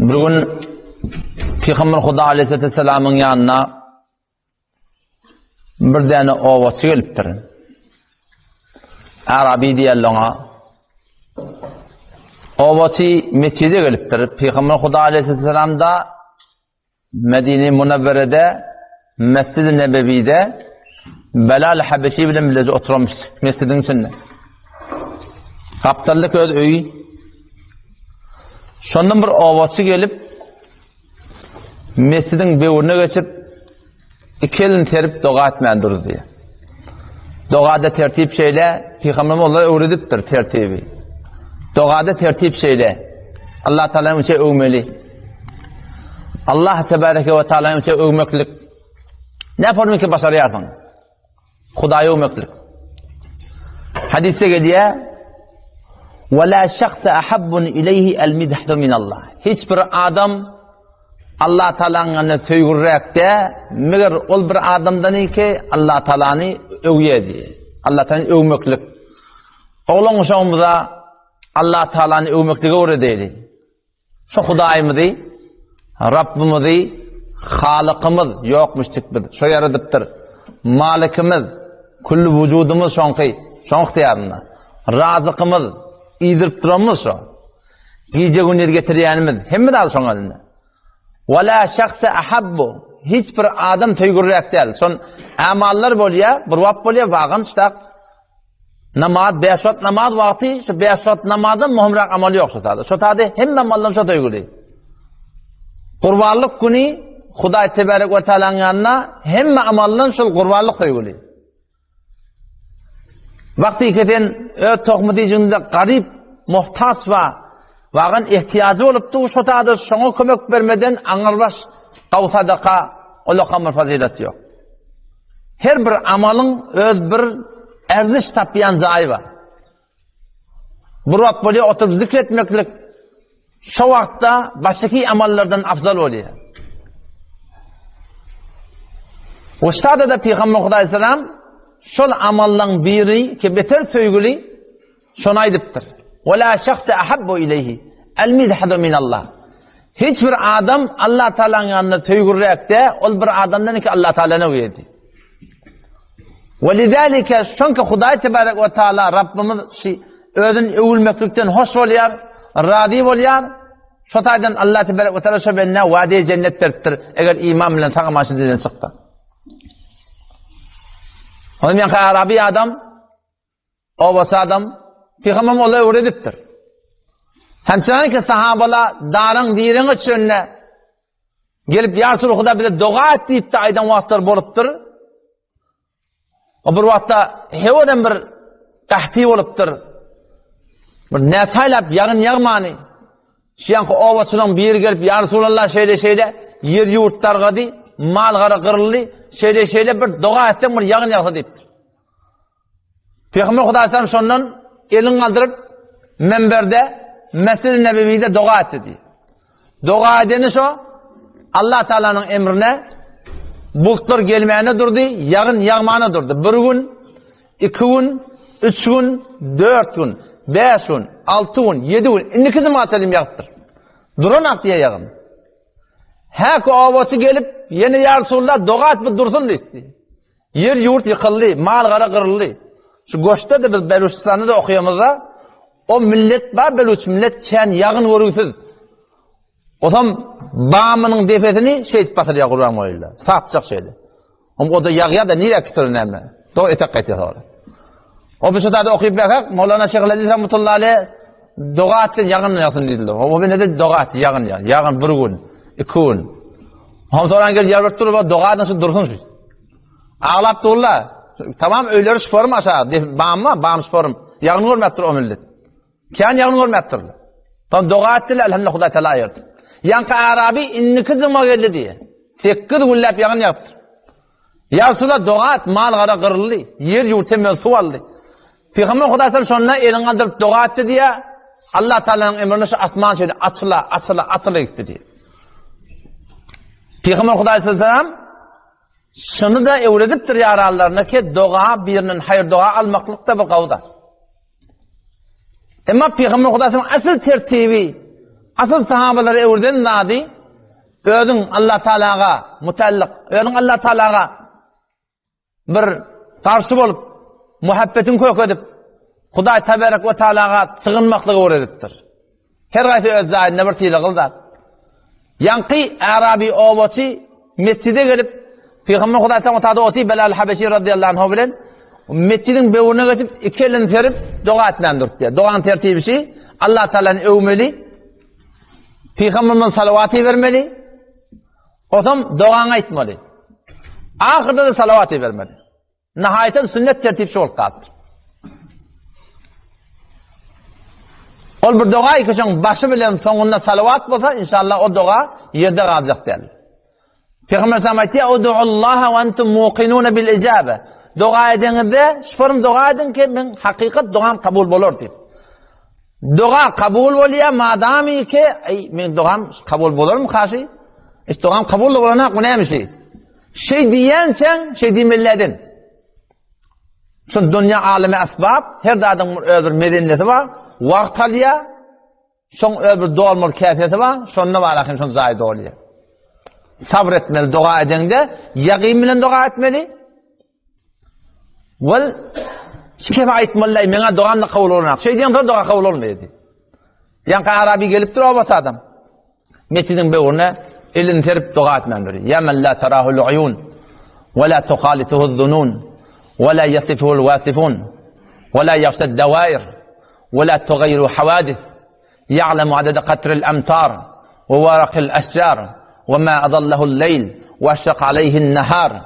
Bir gün Peygamber Huda Aleyhisselam'ın yanına bir tane ovaçı gelipdir. Arabi diýerler ona. Ovaçı meçide gelipdir. Peygamber Huda Aleyhisselam da Medine-i Munevvere'de Mescid-i Nebevi'de Belal Habeşi bilen birlikte oturmuş mescidin içinde. Kaptarlık öy. Şondan bir ovaçı gelip mescidin beğuruna geçip iki elini terip doğa etmeyen durur diye. Doğada tertip şeyle Peygamber Allah öğretiptir tertibi. Doğada tertip şeyle Allah Teala'nın içe övmeli. Allah Tebareke ve Teala'nın içe övmeklik. Ne yaparım ki başarı yarpan? Hudaya övmeklik. Hadise geliyor. وَلَا شَخْصَ أَحَبٌّ إِلَيْهِ الْمِدْحَةُ مِنَ اللّٰهِ. Hiçbir adam Allah Teala'nın söygürrekte meğer ol bir adamdan ki Allah Teala'nı övüyedi. Allah Teala'nı övmeklik. Oğlun uşağımıza Allah Teala'nı övmekliğe öğretiydi. Şu Hudayımızı, Rabbimizi, Halıkımız yokmuştuk biz. Şu yaradıptır. Malikimiz, kullu vücudumuz şon ihtiyarına. Razıkımız, idirip duramız şu. Gece günleri getiriyenimiz, hem mi daha şon elinde? وَلَا شَخْسَ أَحَبُّ. Hiçbir adam töygürrek değil. Son amallar bolya, bir vap bolya, vağın işte namaz, 5 vakit namaz vakti, şu 5 vakit namazın muhimrak amali yok şu tadı. Şu tadı hem amallar şu töygürrek. Kurbanlık günü, Huday Tebarek ve Teala'nın yanına hem amallar şu kurbanlık töygürrek. Vakti keten tohmu diyeceğinde garip, muhtaç vağın ihtiyacı olupdu, şu tadı şuna kömek vermeden anırbaş qav sadaka ola qamır fazilet yok. Her bir amalın öz bir erziş tapiyan zayı var. Bir vakt böyle oturup zikretmeklik şu vakta baştaki amallardan afzal oluyor. O ştada da Peygamber Aleyhisselam şol amallan biri ki beter söygülü şuna aydıptır. وَلَا شَخْسَ أَحَبُّ إِلَيْهِ الْمِدْحَةُ مِنَ اللّٰهِ. Hiçbir adam Allah Teala'nın yanına söygürrekte ol bir adamdan ki Allah Teala'na uyedi. وَلِذَٰلِكَ çünkü Huday Tebarek ve Teala Rabbimiz özün övülmeklikten hoş oluyor, radi oluyor. Şu taydan Allah Tebarek ve Teala şu benimle vadi cennet veriptir. Eğer iman bilen takamaşın dediğin çıktı. Onun yani Arabi adam, ovası adam, Peygamber olayı öğretiptir. Hemçinin ki sahabala darın dirin içinde gelip ya Resulullah bize dua et deyip de aydan vaktlar boluptur. O bir vakta hevodan bir tahti oluptur. Bir nesaylap yağın yağmani. Şiyan ki ovaçının bir yeri gelip ya Resulullah şeyle yer yurtlar gadi, mal gara kırıldı, şeyle bir dua etten bir yağın yağdı deyiptir. Peygamber Aleyhisselam şondan elini kaldırıp menberde Mescid-i Nebevi'de dua etti diye. Dua edeni şu, Allah Teala'nın emrine bulutlar gelmeyene durdu, yağın yağmana durdu. Bir gün, 2 gün, 3 gün, 4 gün, 5 gün, 6 gün, 7 gün, inni kızım açalim yağıptır. Durun ak diye yağın. Hek ovası gelip, yeni ya Resulullah dua et bir dursun dedi. Yer yurt yıkıldı, mal gara kırıldı. Şu Goş'ta da biz Beluçistan'da da okuyamızda, o millet var, Beluç millet kendi yağın vurgusuz. O zaman bağımının defetini batırıya kurban koyuyorlar. Sapacak şeyle. Ama o da yağya da nereye kısırın hem de. Doğru etek etiyor sonra. O bir şurada okuyup bakak, Mevlana Şeyh Aziz Rahmetullahi Aleyh dua etsin yağın yapsın dediler. O bir ne dedi? Dua et, yağın. Yağın 1 gün, 2 gün. Ama sonra gel yer tutup dua edin dursun şu. Ağlap dururlar. Tamam öyleri şiforum aşağı. Bağım şiforum. Yağını görmektir o millet. Kendi yağını görmektir. Tam dua ettiler elhamdülillah Huday Teala ayırdı. Yankı Arabi inni kızıma geldi diye. Tekkid güllep yağını yaptır. Ya Resulullah dua et mal gara kırıldı. Yer yurtemel su aldı. Peygamber Huday Teala şonuna elini kaldırıp dua etti diye Allah Teala'nın emrine şu asman şöyle açıla gitti diye. Peygamber Huday Teala şunu da öğretiptir yararlarına ki dua birinin hayır dua almaklıkta bir kavda. Ama Peygamber Aleyhisselam asıl tertibi asıl sahabalar öwrden nady özüň Allah Taalaga mutallyk, özüň Allah Taalaga bir garşy bolup muhabbetin kökedip Hudaý Tebarek we Taalaga tygynmaklygy öwredipdir. Her gaýsy öz zaýynda bir tyle kıldy. Yanqy Arabi owaçy mescide gelip Peygamber Hudaý sallallahu aleyhi ve sellem Belal Habeşi radıyallahu anh bilen mescidin bewrine geçip iki elini terip doga etmän durupdy. Dogan tertibi Allah Taala'ny övmeli, Peygamberden salawaty bermeli, otam dogan aýtmaly. Ahyrda da salawaty bermeli. Nihayetin sünnet tertipçi bolup kaldı. Ol bir doga ýekeşiň başı bilen soňunda salawat bolsa inşallah o doga ýerde galjak diýil. Peygamber sallallahu aleyhi ve sellem aýtdy: "Ud'ullaha wa antum muqinun bil ijabe." Doga edeňizde şurum doga edin ki men hakykat dogam kabul bolar diýip. Doga kabul bolýar madamy ki men dogam kabul bolarmy haşy? Dogam kabul bolana bu nämişi? Şey diýençen şey diýmelerden. Şu dünya alemi asbab her dadyň özür medeniyeti bar. Wagt alýar, şoň öbür dolmur käfeti bar, şonda barakin şon zaýy dolýar. Sabr etmeli doga edende, ýagyn bilen doga etmeli. Wal şikefe aýtmaly, meňe dogamny kabul bolmanak. Şey diýen doga kabul bolmaýdy. Ýa-ni Arabi gelip durýar bu adam. Mescidin bewrine elini terip doga etmendir. Ya men la tarahul uyun ve la tuqalituhu zunun ve la yasifuhu wasifun ve la yafsad dawair ولا تغير حوادث يعلم عدد قطر الأمطار وورق الأشجار وما أضله الليل وأشرق عليه النهار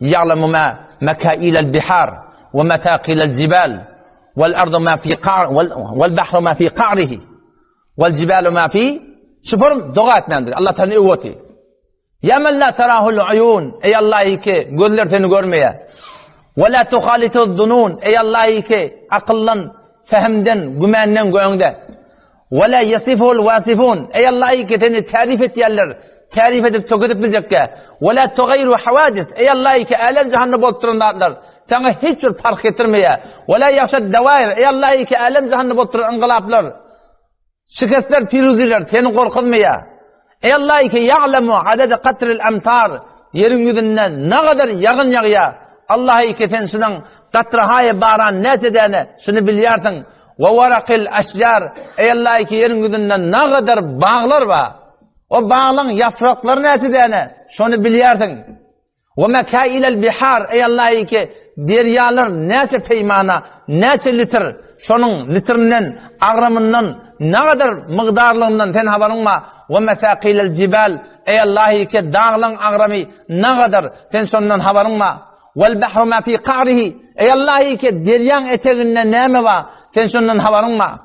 يعلم ما مكائل البحار ومتاقل الجبال والأرض ما في قعر والبحر ما في قعره والجبال ما في شفر دغات نندر الله تعالى قوتي يا من لا تراه العيون أي الله يكي قدر تنقرمية ولا تخالط الظنون أي الله يكي أقلا fehmden, gümenden göğünde. وَلَا يَصِفُهُ الْوَاسِفُونَ Ey Allah'ı keteni tarif et yerler, tarif edip tokudip bilecekke. وَلَا تُغَيْرُ حَوَادِث Ey Allah'ı ki alem cehennem bolup durundalar. Sana hiçbir fark getirmeye. وَلَا يَخْشَدْ دَوَائِرْ Ey Allah'ı ki alem cehennem bolup durun ıngılaplar. Şikestler, piruziler, seni korkutmaya. Ey Allah'ı ki ya'lemu adede katril emtar yerin yüzünden ne kadar yağın yağıya. Allah'ı ki sen şunun qatrahaya baran näçedäne şunu bilýärsiň. Wa waraqil ashjar ey Allah ki yerin yüzünden ne kadar bağlar var. O bağlaryň ýapraklary näçedäne şunu bilýärsiň. Wa makailal bihar ey Allah ki deryalar näçe peýmana, näçe litr şonuň litrinden, agramyndan ne kadar migdarlygyndan sen habaryň ma. Wa masaqilal jibal ey Allah ki dağlaryň agramy ne kadar sen şondan habaryň ma. والبحر ما في قعره ey Allah ki deryan eteğinde näme var sen şondan habaryň ma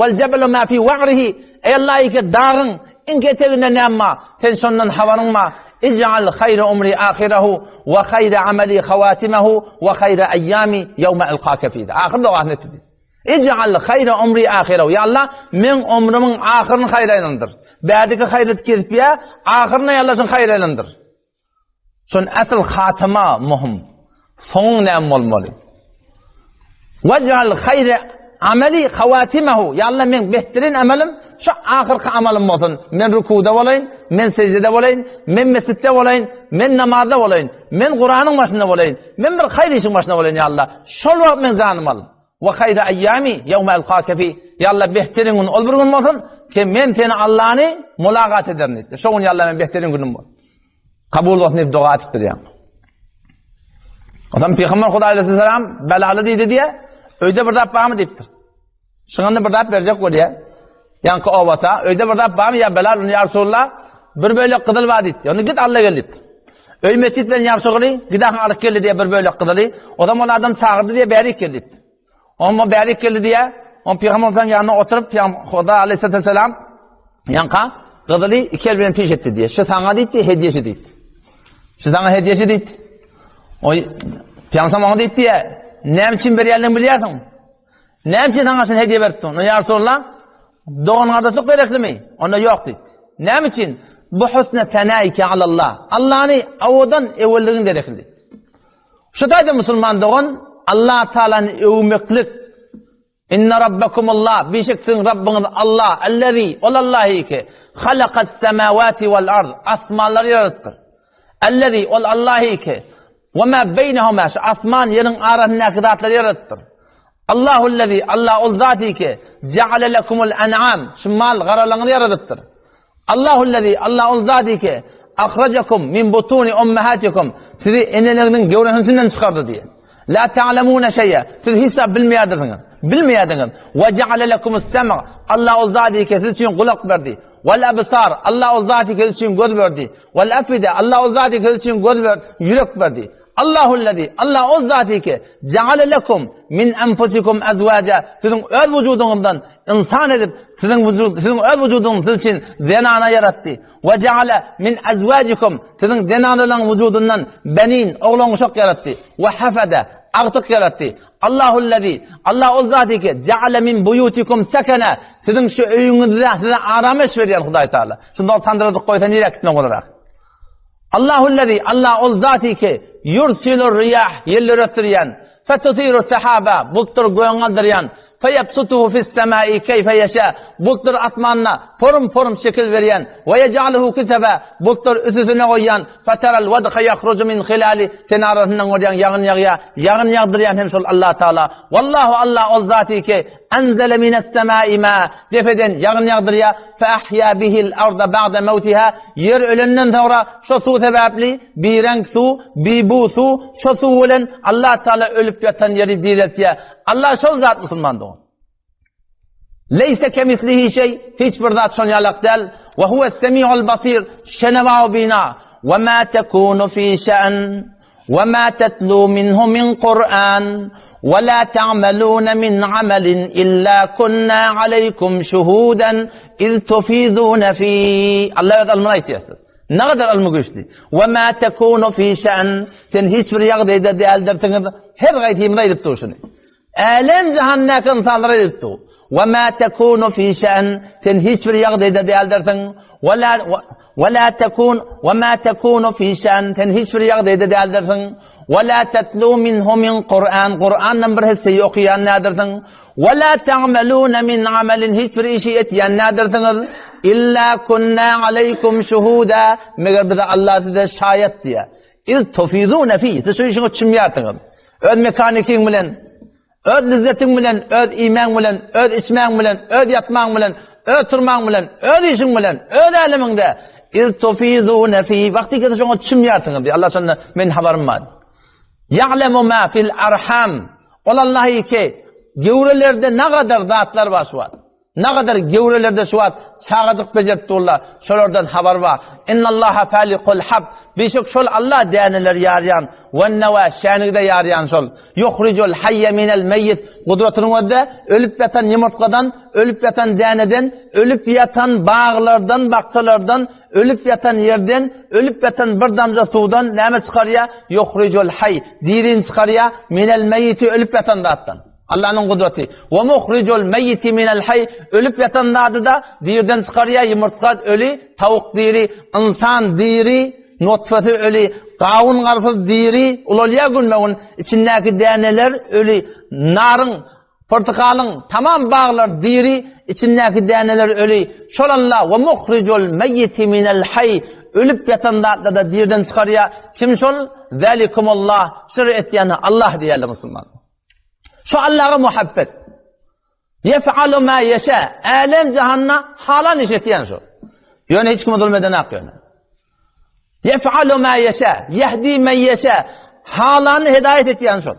والجبل ما في وعره ey Allah ki dağın inke eteğinde näme var sen şondan habaryň ma اجعل خير عمري آخره وخير عملي خواتمه وخير أيامي يوم ألقاك فيه آخر دعاء نتدي اجعل خير عمري آخره ya Allah men ömrümün ahyrını hayır eylendir bädiki hayret kesip ya ahyrına ýalaşyň hayır eylendir. Son asıl hatıma muhim. Son näme bolmaly? Waj'al hayra amali khawatimahu. Ya Allah men behtirin amalim şu ahirki amalim bolsun. Men rukuda bolayın, men secdede bolayın, men mescitte bolayın, men namazda bolayın, men Kur'anyň başynda bolayın, men bir hayır işin başynda bolayın ya Allah. Şol wagt men janymy al. Wa hayra ayyami yawma alqaka fi. Ya Allah behtirin gün ol bir gün bolsun ki men seni Allah'ny mulagat ederim. Şo gün ya Allah men behtirin günüm bol. Kabul olsun diye dua ettir yani. Adam Peygamber Hudaý aleyhisselam belalı deydi diye öyde bir Rab bağımı deyiptir. Şunanı bir Rab verecek o diye. Yankı ovasa öyde bir Rab bağımı ya Belal ya Resulullah bir böyle kıdıl var deyip. Yani git Allah gel deyip. Öy mescid ben yapşıqılı gidahın alık geldi diye bir böyle kıdılı. O zaman adam çağırdı diye berik geldi deyip. Ama berik geldi diye on Peygamber'in yanına oturup Hudaý aleyhisselam yanka kıdılı iki el bilen peş etti diye. Şu sana deyip hediyesi deyip. Şu sana hediyesi deyip. O Peygamber deyip diye näme üçin berýärligiňi bilýärsiň? Näme üçin sana şunu hediye berdi? Onu ya Resulullah doğan adasık gerekli Onda yok deyip. Näme üçin? Bu husna tanayka alallah. Allah'ni awadan ewelligin gerekli deyip. Şu taýda musulman doğan Allah Taala'ny övmeklik İnne rabbakumullah, bişiktin Rabbiniz Allah, ellezî, olallahi ki, halakas semâvâti vel ard, asmanları yarattı. Ellezî, olallahi ki, ve mâ beynehumâ, şu asman yerin arasındaki zatları yarattı. Allahullezî, Allah ol zati ki, ceale lekumul en'am, şu mal garalarını yarattı. Allahullezî, Allah ol zati ki, ahracakum min butuni ummahatikum, sizi enelerinin gövrenisinden çıkardı diye. La ta'lemûne şey'e, siz hesap bilmeyerdiniz. Bilmeyerdiniz. Ve ceale lekumus sem'a, Allah ol zati ki, siz için kulak verdi. Vel absar, Allah ol zati ki, siz için göz verdi. Vel afide, Allah ol zati ki, siz için göz verdi, yürek verdi. Allahullezî, Allah ol zati ki, ceale lekum min enfusikum ezvâca, sizin öz vücudunuzdan insan edip, sizin öz vücudunuz sizin için zenana yarattı. Ve ceale min ezvâcikum, sizin zenanaların vücudundan benin, oğlan uşak yarattı. Ve hafede, artık yarattı. Allahullezî, Allah ol zati ki, ceale min buyutikum sekene, sizin şu öyünüzde size aramış veriyor Huday Teala. Şimdi o tandırdık koysa nereye gitmek olarak. Allahullezî, Allah ol zati ki, yursilur riyah, yerleri öttürüyen, fetutiru sehaba, bulutları göğündürüyen, feyebsutuhu fis semai keyfe yeşâ, bulutları atmanına porum porum şekil veriyen, ve yec'aluhu kisebe, bulutları üstüne koyan, feteral vedhe yahrucu min hilali, tenarasından orayan yağın yağdırıyan hemşol Allah Teala. Vallahu Allah ol zati ki, enzele mines semai ma, defeden yağın yağdırıya, fe ahya bihil arda ba'de mevtiha, yer ölenden sonra şu su sebepli, bir renk su, bir bu su, şu su olan Allah Teala ölüp yatan yeri diriltiye. Allah şol zat Müslümandı o. Leyse kemislihi şey, hiçbir zat şon yalak del, ve huves semi'ul basir, şeneva bina, ve ma tekunu fi şe'n, ve ma tetlu minhu min Kur'an, ve la ta'melun min amelin illa kunna aleykum şuhuden, iz tufidun fi. Allah evet almına ihtiyastır. Ne kadar almı güçlü. Ve ma tekunu fi şe'n, sen hiçbir yağdayda değerlertiniz, her gaytimde edip duruşunu. Alem cehenneke insanlara edip dur. Ve ma tekunu fi şe'n, sen hiçbir yağdayda değerlertin. Ve ma tekunu fi şe'n, sen hiçbir yağdayda değerlertin. Ve la tetlu minhu min Kur'an, Kur'an'dan bir hisseyi okuyan nedirsin. Ve la ta'melun min amelin, hiçbir işi etyen nedirsiniz. İlla kunna aleykum şuhuda, meğer bize Allah size şayet diye. İz tufidune fi, siz şu işini çimyarsınız. Öz mekanikin bilen, öz lezzetin bilen, öz iman bilen, öz içmen bilen, öz yatman bilen, öz turman bilen, öz işin bilen, öz aleminde. İz tufidune fi, vakti ki şunu çimyarsınız diye. Allah sana men haberim var. Ya'lemu ma fil arham. Olallahi ki, gevrelerde ne kadar zatlar var şu an. Ne kadar gevrelerde şu an çağacık becerip durlar. Şolardan haber var. İnnallaha falikul hab. Beşik şol Allah deneler yarayan. Ve neva şanigde yarayan şol. Yuhricul hayye minel meyyit. Kudretinin öde ölüp yatan yumurtkadan, ölüp yatan deneden, ölüp yatan bağlardan, bakçalardan, ölüp yatan yerden, ölüp yatan bir damca sudan neme çıkarıya? Yuhricul hay. Dirin çıkarıya minel meyyiti ölüp yatan zattan. Allah'ın kudreti. Ve muhricul meyyiti minel hay, ölüp yatan adı da dirden çıkarıya yumurtka ölü, tavuk diri, insan diri, nutfeti ölü, kavun karpuz diri, ulolya gülmeğin içindeki deneler ölü, narın, portakalın tamam bağlar diri, içindeki deneler ölü. Şolallah ve muhricul meyyiti minel hay, ölüp yatan adı da dirden çıkarıya. Kim şol? Zalikumullah, şir ettiğini Allah diyelim Müslüman. Şu Allah'a muhabbet. Yef'alu ma yeşâ. Alem cehanna halan işetiyen şu. Yani hiç kimi zulmeden hak yani. Yef'alu ma yeşâ. Yehdi men yeşâ. Halanı hidayet etiyen şu.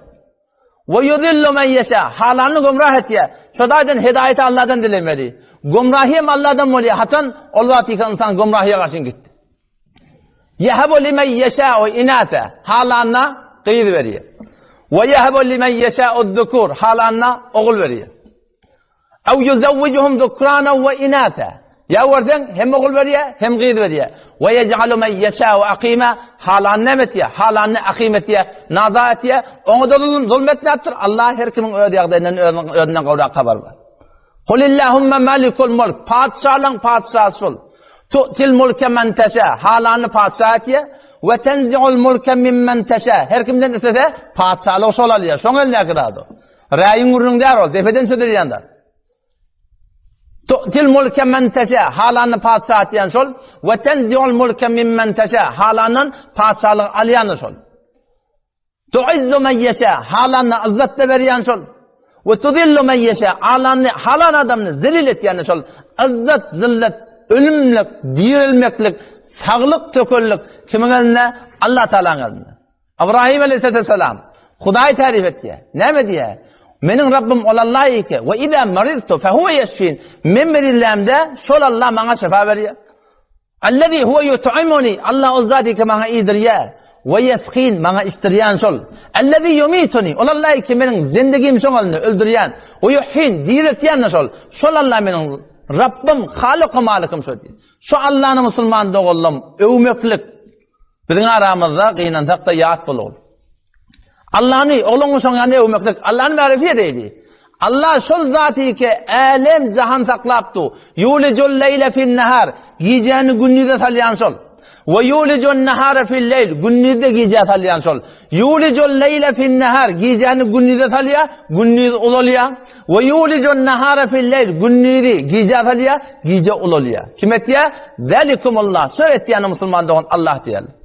Ve yudillu men yeşâ. Halanı gumrah etiyen. Şu dayden hidayeti Allah'tan dilemeli. Gumrahiyem Allah'tan moliye. Hasan olvati ki insan gumrahiye karşın gitti. Yehebu limen yeşâ ve inâte. Halanına kıyız veriyor. Ve yehebu limen yeşâ'ud zukur, halanına oğul veriyor. Ev yuzevvicuhum zukranen ve inâte. Ya verden hem oğul veriyor hem kıyız veriyor. Ve yec'alu men yeşâ'u akîme, halanına emetiyor, halanına akîm etiyor, naza etiyor. Onu da zulmetine attır. Allah her kimin ödünden kavrak haber var. Kulillahümme malikul mulk, padişahın padişahı ol. Tu'til mulke men teşâ, halanını padişah etiyor. Ve tenzi'ul mulke mimmen teşâ. Her kimden istese padişahlık şol alıyor. Şoň eline kiradı. Rayın urun der ol. Defeden söder yanda. Tu'til mulke men teşâ. Halanı padişah diyen şol. Ve tenzi'ul mulke mimmen teşâ. Halanın padişahlığı alayanı şol. Tu'izzu men yeşâ. Halanı izzet veriyen şol. Ve tudillu men yeşâ. Halan adamını zelil etyen şol. İzzet, zillet, ölümlük, dirilmeklik, sağlık, töküllük. Kimin eline? Allah Teala'nın eline. İbrahim Aleyhisselam Hudaý tarif etdi. Näme diye? Menin Rabbim olallah ki ve izâ maridtu fehuve yeşfîn. Men merillämde şol Allah bana şifa berýär. Allazî huve yut'imuni. Allah o zat ki bana iýdirýär. Ve yesqîn bana içtirýän şol. Allazî yumituni. Olallah ki menin zindagim şoňalyny öldürýän. Ve yuhîn diriltýän şol. Şol Allah menin Rabbim, Halık-ı Malikim şol diýär. Şu Allah'ny musulman dogallam övmeklik biziň aramyzda gynantakda ýat bolur. Allah'ni oğlunun soňany övmeklik Allah'ny ma'rifet edýdi. Allah şol zaty ki alem jahan saklapdy. Yulijul leyle fin nahar. Gijany günnüde salýan şol. Ve yulijun nahara fil leyl. Günnüde gije salýan şol. Yulijul leyle fin nahar. Gijany günnüde salýar, günnüz ulalýar. Ve yulijun nahara fil leyl. Günnüde gije salýar, gije ulalýar. Kim etýär? Zalikumullah. Şo etýän musulman dogan Allah diýär.